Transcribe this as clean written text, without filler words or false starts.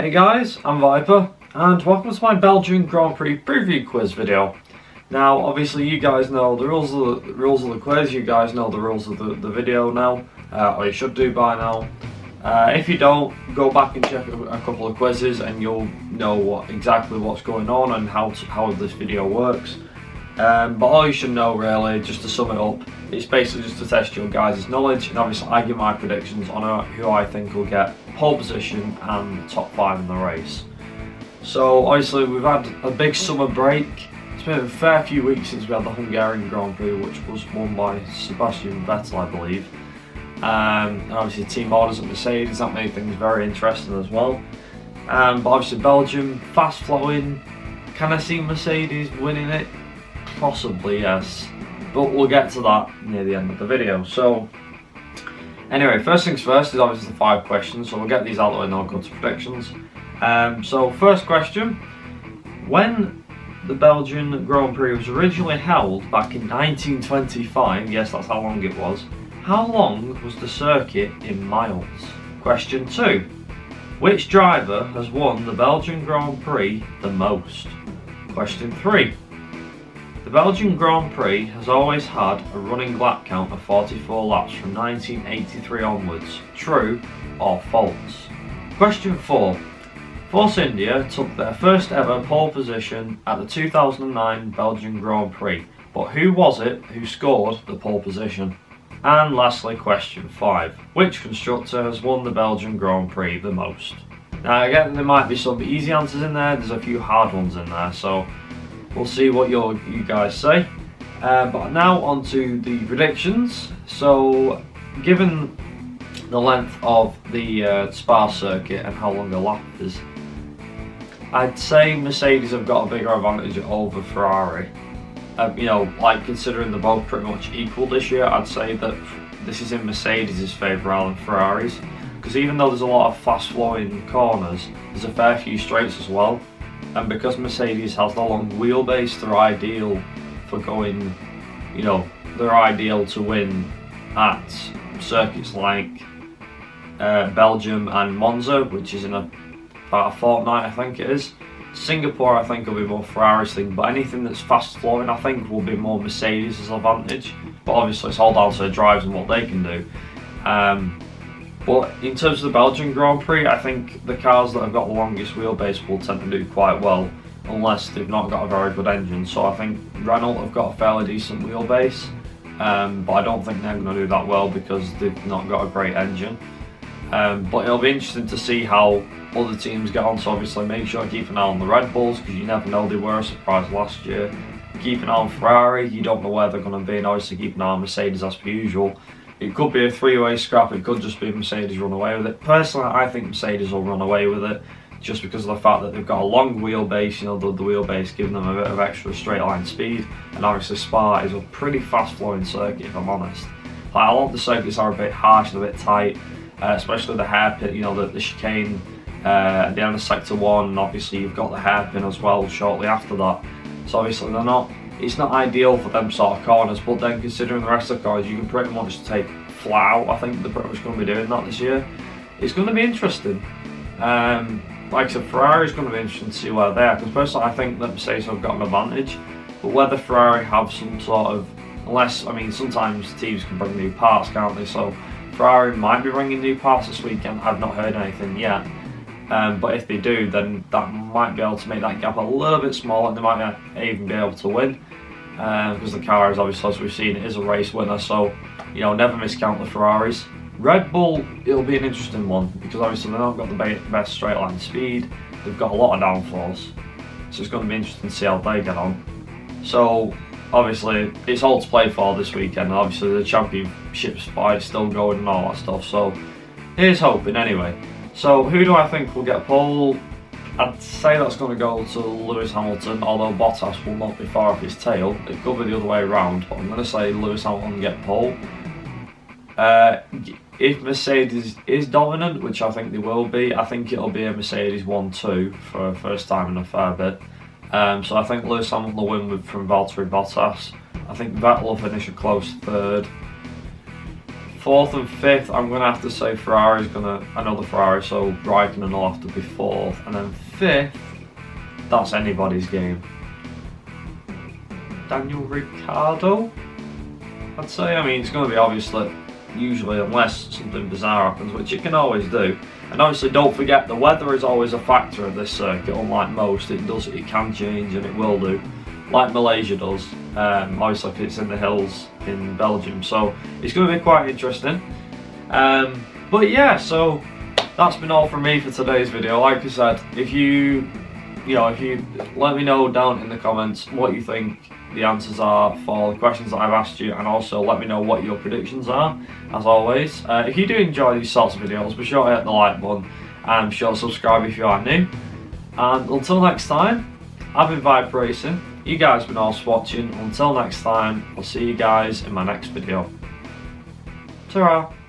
Hey guys, I'm Viper, and welcome to my Belgian Grand Prix preview quiz video. Now, obviously, you guys know the rules of the quiz. You guys know the rules of the video now, or you should do by now. If you don't, go back and check a couple of quizzes, and you'll know exactly what's going on and how this video works. But all you should know, really, just to sum it up, it's basically just to test your guys' knowledge, and obviously I give my predictions on who I think will get pole position and top 5 in the race. So obviously we've had a big summer break. It's been a fair few weeks since we had the Hungarian Grand Prix, which was won by Sebastian Vettel, I believe. And obviously team orders at Mercedes, that made things very interesting as well. But obviously Belgium, fast flowing. Can I see Mercedes winning it? Possibly, yes, but we'll get to that near the end of the video. So anyway, first things first is obviously the 5 questions, so we'll get these out of the way and I'll go to predictions. So first question: when the Belgian Grand Prix was originally held back in 1925, yes, that's how long it was, how long was the circuit in miles? Question 2: which driver has won the Belgian Grand Prix the most? Question 3: the Belgian Grand Prix has always had a running lap count of 44 laps from 1983 onwards. True or false? Question 4. Force India took their first ever pole position at the 2009 Belgian Grand Prix, but who was it who scored the pole position? And lastly, question 5. Which constructor has won the Belgian Grand Prix the most? Now again, there might be some easy answers in there, there's a few hard ones in there, so we'll see what you guys say. But now on to the predictions. So, given the length of the Spa circuit and how long the lap is, I'd say Mercedes have got a bigger advantage over Ferrari. You know, like considering they're both pretty much equal this year, I'd say that this is in Mercedes' favour rather than Ferrari's. Because even though there's a lot of fast flowing corners, there's a fair few straights as well. And because Mercedes has the long wheelbase, they're ideal for going, you know, they're ideal to win at circuits like Belgium and Monza, which is in about a fortnight, I think it is. Singapore, I think, will be more Ferrari's thing, but anything that's fast flowing, I think, will be more Mercedes' advantage. But obviously, it's all down to the drivers and what they can do. But in terms of the Belgian Grand Prix, I think the cars that have got the longest wheelbase will tend to do quite well, unless they've not got a very good engine. So I think Renault have got a fairly decent wheelbase, but I don't think they're going to do that well because they've not got a great engine. But it'll be interesting to see how other teams get on, so obviously make sure to keep an eye on the Red Bulls, because you never know, they were a surprise last year. Keep an eye on Ferrari, you don't know where they're going to be, and obviously keep an eye on Mercedes as per usual. It could be a 3-way scrap, it could just be Mercedes run away with it. Personally, I think Mercedes will run away with it, just because of the fact that they've got a long wheelbase, you know, the wheelbase giving them a bit of extra straight line speed, and obviously Spa is a pretty fast flowing circuit, if I'm honest. Like, a lot of the circuits are a bit harsh and a bit tight, especially the hairpin, you know, the chicane at the end of sector 1, and obviously you've got the hairpin as well shortly after that. So obviously it's not ideal for them sort of corners, but then considering the rest of the cars, you can pretty much take flat out. I think they're pretty much going to be doing that this year. It's going to be interesting. Like I said, Ferrari's going to be interesting to see where they are, because personally I think that Mercedes have got an advantage, but whether Ferrari have some sort of, unless, I mean, sometimes teams can bring new parts, can't they? So Ferrari might be bringing new parts this weekend. I've not heard anything yet. But if they do, then that might be able to make that gap a little bit smaller, and they might not even be able to win. Because the car is obviously, as we've seen, it is a race winner, so, you know, never miscount the Ferraris. Red Bull, it'll be an interesting one, because obviously they've not got the best straight line speed, they've got a lot of downforce, so it's going to be interesting to see how they get on. So obviously it's all to play for this weekend, and obviously the championship spot is still going and all that stuff, so here's hoping anyway. So who do I think will get pole? I'd say that's going to go to Lewis Hamilton, although Bottas will not be far off his tail. It could be the other way around, but I'm going to say Lewis Hamilton get pole. If Mercedes is dominant, which I think they will be, I think it'll be a Mercedes 1-2 for a first time in a fair bit. So I think Lewis Hamilton will win from Valterri Bottas. I think Vettel will finish a close third. 4th and 5th, I'm going to have to say Ferrari's going to, another Ferrari, so Raikkonen will have to be 4th. And then 5th, that's anybody's game. Daniel Ricciardo, I'd say. I mean, it's going to be obviously, usually, unless something bizarre happens, which it can always do. And obviously, don't forget, the weather is always a factor at this circuit. Unlike most, it can change, and it will do, like Malaysia does. Obviously, if it's in the hills in Belgium, so it's going to be quite interesting. But yeah, so that's been all from me for today's video. Like I said, if you let me know down in the comments what you think the answers are for the questions that I've asked you, and also let me know what your predictions are, as always. If you do enjoy these sorts of videos, be sure to hit the like button and be sure to subscribe if you are new. And until next time, I've been Vibe Racing. You guys have been also watching. Until next time, I'll see you guys in my next video. Ta-ra!